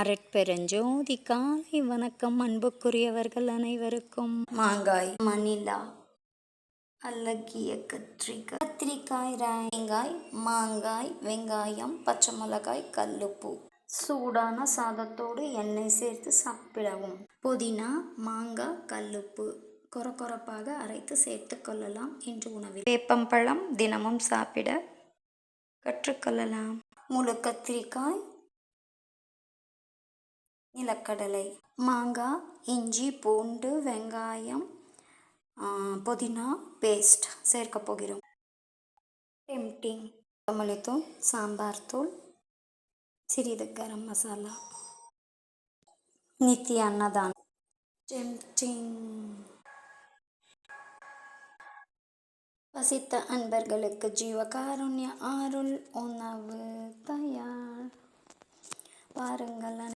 அரட்பெருஞ்சோதி காலை வணக்கம் அன்புக்குரியவர்கள் அனைவருக்கும். மாங்காய், மணிலா, அழகிய கத்திரிக்காய், கத்திரிக்காய், தேங்காய், மாங்காய், வெங்காயம், பச்சை மிளகாய், கல்லுப்பு. சூடான சாதத்தோடு எண்ணெய் சேர்த்து சாப்பிடவும். புதினா, மாங்காய், கல்லுப்பு கொரகொரப்பாக அரைத்து சேர்த்து கொள்ளலாம் என்று உணவில். வேப்பம்பழம் தினமும் சாப்பிட கற்றுக்கொள்ளலாம். முழு கத்திரிக்காய், நிலக்கடலை, மாங்காய், இஞ்சி, பூண்டு, வெங்காயம், புதினா பேஸ்ட் சேர்க்க போகிறோம். டெம்டிங் கொத்தமல்லித்தூள், சாம்பார் தூள், சிறிது கரம் மசாலா. நித்திய அன்னதானம். டெம்டிங். பசித்த அன்பர்களுக்கு ஜீவகாருண்ய அருள் உணவு தயார். வாருங்கள்.